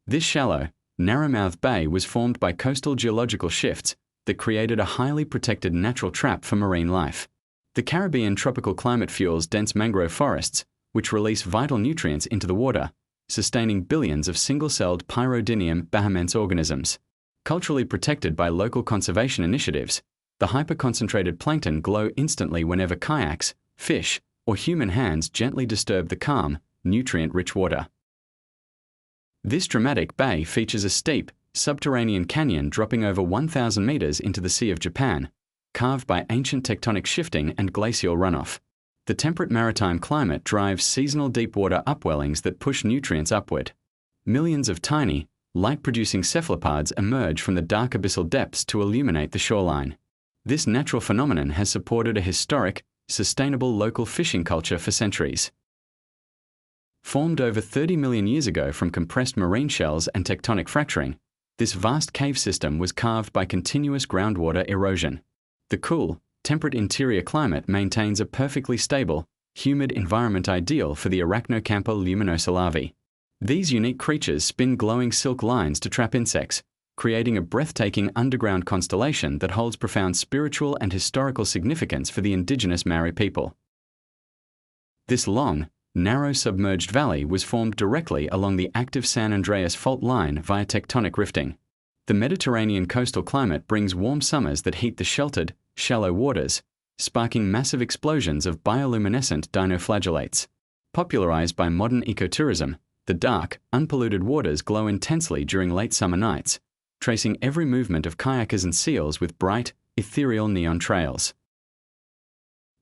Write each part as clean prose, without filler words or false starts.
This shallow, narrow-mouthed bay was formed by coastal geological shifts that created a highly protected natural trap for marine life. The Caribbean tropical climate fuels dense mangrove forests, which release vital nutrients into the water, sustaining billions of single-celled Pyrodinium bahamense organisms. Culturally protected by local conservation initiatives, the hyper-concentrated plankton glow instantly whenever kayaks, fish, or human hands gently disturb the calm, nutrient-rich water. This dramatic bay features a steep, subterranean canyon dropping over 1,000 meters into the Sea of Japan, carved by ancient tectonic shifting and glacial runoff. The temperate maritime climate drives seasonal deep-water upwellings that push nutrients upward. Millions of tiny, light-producing cephalopods emerge from the dark abyssal depths to illuminate the shoreline. This natural phenomenon has supported a historic, sustainable local fishing culture for centuries. Formed over 30 million years ago from compressed marine shells and tectonic fracturing, this vast cave system was carved by continuous groundwater erosion. The cool, temperate interior climate maintains a perfectly stable, humid environment ideal for the Arachnocampa luminosa larvae. These unique creatures spin glowing silk lines to trap insects, creating a breathtaking underground constellation that holds profound spiritual and historical significance for the indigenous Maori people. This long, narrow submerged valley was formed directly along the active San Andreas fault line via tectonic rifting. The Mediterranean coastal climate brings warm summers that heat the sheltered, shallow waters, sparking massive explosions of bioluminescent dinoflagellates. Popularized by modern ecotourism, the dark, unpolluted waters glow intensely during late summer nights, tracing every movement of kayakers and seals with bright, ethereal neon trails.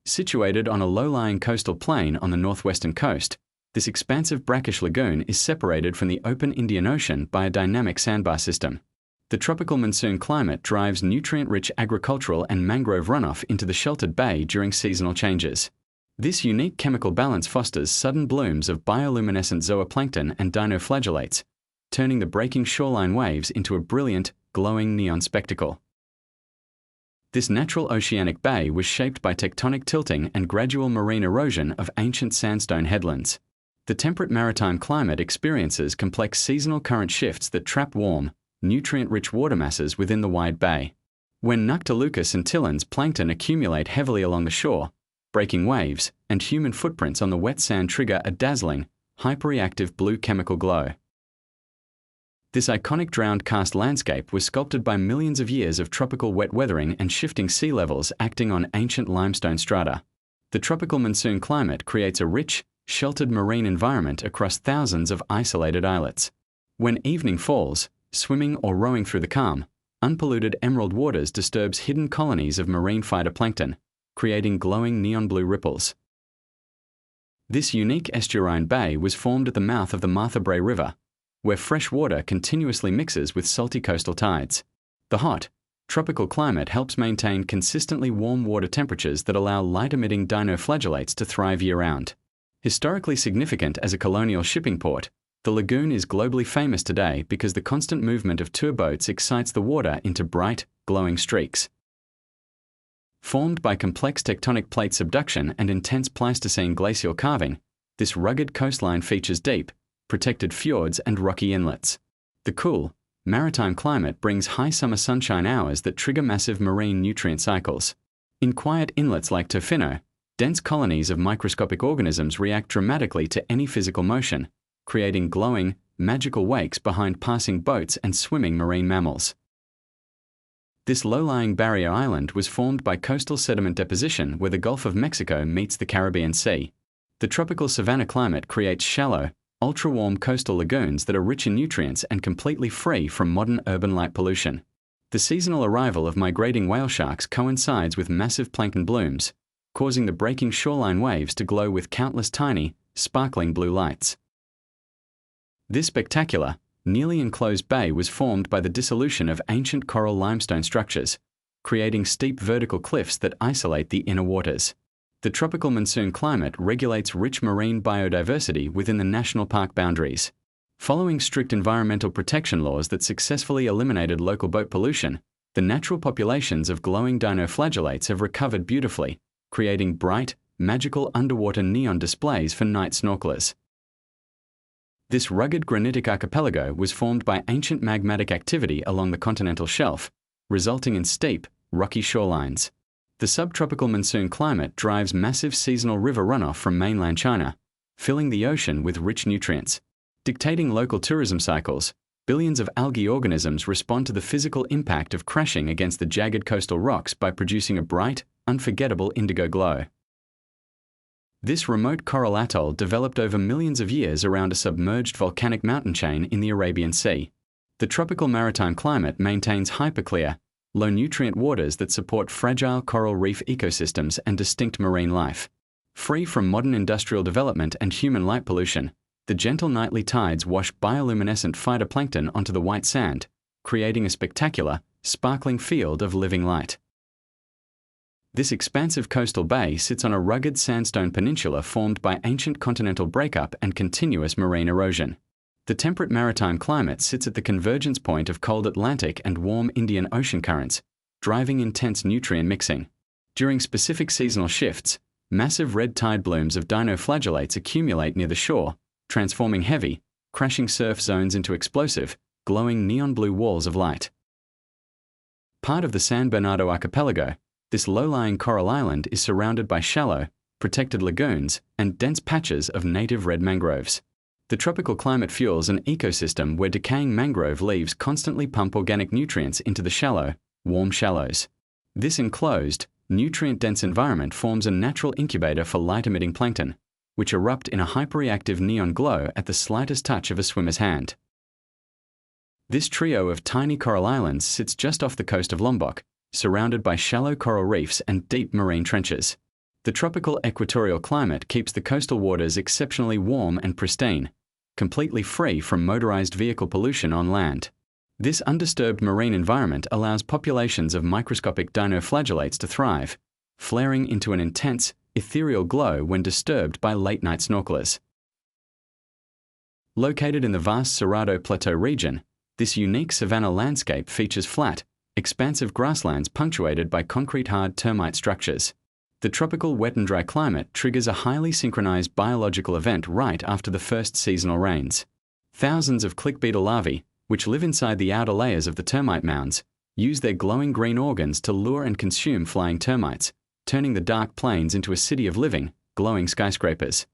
Situated on a low-lying coastal plain on the northwestern coast, this expansive brackish lagoon is separated from the open Indian Ocean by a dynamic sandbar system. The tropical monsoon climate drives nutrient-rich agricultural and mangrove runoff into the sheltered bay during seasonal changes. This unique chemical balance fosters sudden blooms of bioluminescent zooplankton and dinoflagellates, turning the breaking shoreline waves into a brilliant, glowing neon spectacle. This natural oceanic bay was shaped by tectonic tilting and gradual marine erosion of ancient sandstone headlands. The temperate maritime climate experiences complex seasonal current shifts that trap warm, nutrient-rich water masses within the wide bay. When Noctiluca scintillans plankton accumulate heavily along the shore, breaking waves and human footprints on the wet sand trigger a dazzling, hyperreactive blue chemical glow. This iconic drowned karst landscape was sculpted by millions of years of tropical wet weathering and shifting sea levels acting on ancient limestone strata. The tropical monsoon climate creates a rich, sheltered marine environment across thousands of isolated islets. When evening falls, swimming or rowing through the calm, unpolluted emerald waters disturbs hidden colonies of marine phytoplankton, creating glowing neon blue ripples. This unique estuarine bay was formed at the mouth of the Martha Brae River, where fresh water continuously mixes with salty coastal tides. The hot, tropical climate helps maintain consistently warm water temperatures that allow light-emitting dinoflagellates to thrive year-round. Historically significant as a colonial shipping port, the lagoon is globally famous today because the constant movement of tour boats excites the water into bright, glowing streaks. Formed by complex tectonic plate subduction and intense Pleistocene glacial carving, this rugged coastline features deep, protected fjords and rocky inlets. The cool, maritime climate brings high summer sunshine hours that trigger massive marine nutrient cycles. In quiet inlets like Tofino, dense colonies of microscopic organisms react dramatically to any physical motion, creating glowing, magical wakes behind passing boats and swimming marine mammals. This low-lying barrier island was formed by coastal sediment deposition where the Gulf of Mexico meets the Caribbean Sea. The tropical savanna climate creates shallow, ultra-warm coastal lagoons that are rich in nutrients and completely free from modern urban light pollution. The seasonal arrival of migrating whale sharks coincides with massive plankton blooms, causing the breaking shoreline waves to glow with countless tiny, sparkling blue lights. This spectacular, nearly enclosed bay was formed by the dissolution of ancient coral limestone structures, creating steep vertical cliffs that isolate the inner waters. The tropical monsoon climate regulates rich marine biodiversity within the national park boundaries. Following strict environmental protection laws that successfully eliminated local boat pollution, the natural populations of glowing dinoflagellates have recovered beautifully, creating bright, magical underwater neon displays for night snorkelers. This rugged granitic archipelago was formed by ancient magmatic activity along the continental shelf, resulting in steep, rocky shorelines. The subtropical monsoon climate drives massive seasonal river runoff from mainland China, filling the ocean with rich nutrients. Dictating local tourism cycles, billions of algae organisms respond to the physical impact of crashing against the jagged coastal rocks by producing a bright, unforgettable indigo glow. This remote coral atoll developed over millions of years around a submerged volcanic mountain chain in the Arabian Sea. The tropical maritime climate maintains hyperclear, low-nutrient waters that support fragile coral reef ecosystems and distinct marine life. Free from modern industrial development and human light pollution, the gentle nightly tides wash bioluminescent phytoplankton onto the white sand, creating a spectacular, sparkling field of living light. This expansive coastal bay sits on a rugged sandstone peninsula formed by ancient continental breakup and continuous marine erosion. The temperate maritime climate sits at the convergence point of cold Atlantic and warm Indian Ocean currents, driving intense nutrient mixing. During specific seasonal shifts, massive red tide blooms of dinoflagellates accumulate near the shore, transforming heavy, crashing surf zones into explosive, glowing neon blue walls of light. Part of the San Bernardo archipelago, this low-lying coral island is surrounded by shallow, protected lagoons and dense patches of native red mangroves. The tropical climate fuels an ecosystem where decaying mangrove leaves constantly pump organic nutrients into the shallow, warm shallows. This enclosed, nutrient-dense environment forms a natural incubator for light-emitting plankton, which erupt in a hyperreactive neon glow at the slightest touch of a swimmer's hand. This trio of tiny coral islands sits just off the coast of Lombok, surrounded by shallow coral reefs and deep marine trenches. The tropical equatorial climate keeps the coastal waters exceptionally warm and pristine, completely free from motorized vehicle pollution on land. This undisturbed marine environment allows populations of microscopic dinoflagellates to thrive, flaring into an intense, ethereal glow when disturbed by late-night snorkelers. Located in the vast Cerrado Plateau region, this unique savanna landscape features flat, expansive grasslands punctuated by concrete-hard termite structures. The tropical wet and dry climate triggers a highly synchronized biological event right after the first seasonal rains. Thousands of click beetle larvae, which live inside the outer layers of the termite mounds, use their glowing green organs to lure and consume flying termites, turning the dark plains into a city of living, glowing skyscrapers.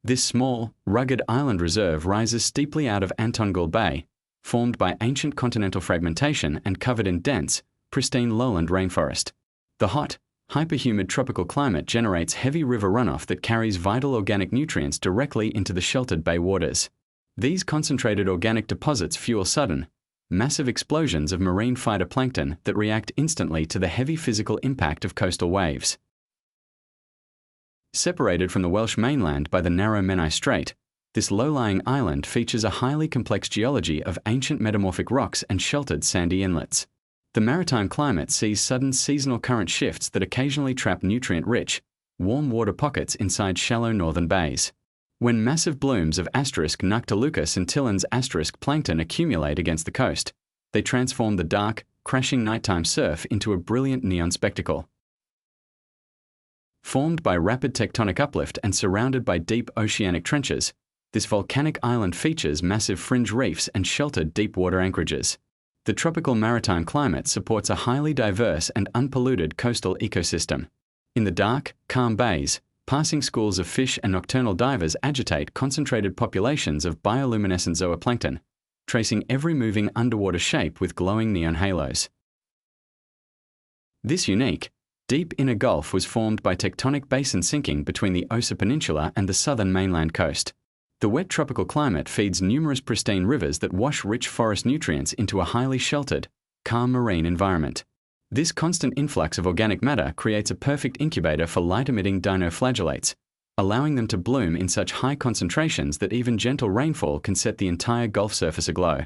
This small, rugged island reserve rises steeply out of Antongul Bay, formed by ancient continental fragmentation and covered in dense, pristine lowland rainforest. The hot, hyperhumid tropical climate generates heavy river runoff that carries vital organic nutrients directly into the sheltered bay waters. These concentrated organic deposits fuel sudden, massive explosions of marine phytoplankton that react instantly to the heavy physical impact of coastal waves. Separated from the Welsh mainland by the narrow Menai Strait, this low-lying island features a highly complex geology of ancient metamorphic rocks and sheltered sandy inlets. The maritime climate sees sudden seasonal current shifts that occasionally trap nutrient-rich, warm water pockets inside shallow northern bays. When massive blooms of Noctiluca scintillans plankton accumulate against the coast, they transform the dark, crashing nighttime surf into a brilliant neon spectacle. Formed by rapid tectonic uplift and surrounded by deep oceanic trenches, this volcanic island features massive fringe reefs and sheltered deep-water anchorages. The tropical maritime climate supports a highly diverse and unpolluted coastal ecosystem. In the dark, calm bays, passing schools of fish and nocturnal divers agitate concentrated populations of bioluminescent zooplankton, tracing every moving underwater shape with glowing neon halos. This unique, deep inner gulf was formed by tectonic basin sinking between the Osa Peninsula and the southern mainland coast. The wet tropical climate feeds numerous pristine rivers that wash rich forest nutrients into a highly sheltered, calm marine environment. This constant influx of organic matter creates a perfect incubator for light-emitting dinoflagellates, allowing them to bloom in such high concentrations that even gentle rainfall can set the entire Gulf surface aglow.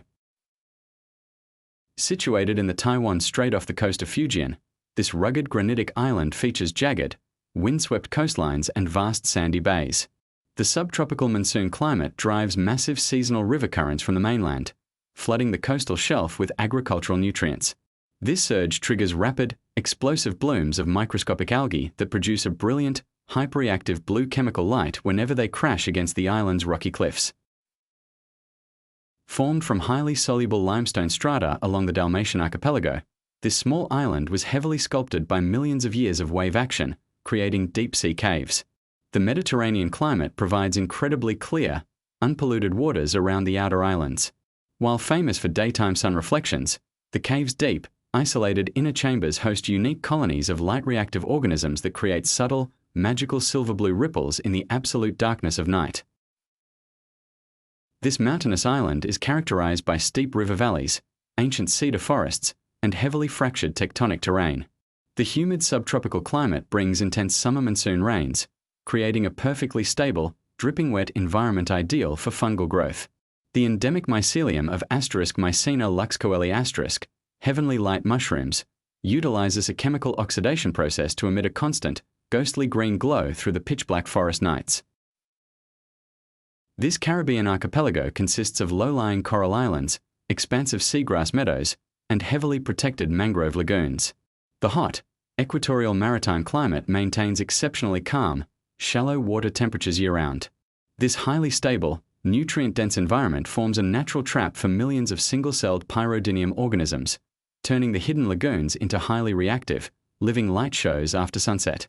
Situated in the Taiwan Strait off the coast of Fujian, this rugged granitic island features jagged, windswept coastlines and vast sandy bays. The subtropical monsoon climate drives massive seasonal river currents from the mainland, flooding the coastal shelf with agricultural nutrients. This surge triggers rapid, explosive blooms of microscopic algae that produce a brilliant, hyperreactive blue chemical light whenever they crash against the island's rocky cliffs. Formed from highly soluble limestone strata along the Dalmatian archipelago, this small island was heavily sculpted by millions of years of wave action, creating deep-sea caves. The Mediterranean climate provides incredibly clear, unpolluted waters around the outer islands. While famous for daytime sun reflections, the cave's deep, isolated inner chambers host unique colonies of light-reactive organisms that create subtle, magical silver-blue ripples in the absolute darkness of night. This mountainous island is characterized by steep river valleys, ancient cedar forests, and heavily fractured tectonic terrain. The humid subtropical climate brings intense summer monsoon rains, creating a perfectly stable, dripping wet environment ideal for fungal growth. The endemic mycelium of Mycena luxcoeli*, heavenly light mushrooms, utilizes a chemical oxidation process to emit a constant, ghostly green glow through the pitch-black forest nights. This Caribbean archipelago consists of low-lying coral islands, expansive seagrass meadows, and heavily protected mangrove lagoons. The hot, equatorial maritime climate maintains exceptionally calm, shallow water temperatures year-round. This highly stable, nutrient-dense environment forms a natural trap for millions of single-celled pyrodinium organisms, turning the hidden lagoons into highly reactive, living light shows after sunset.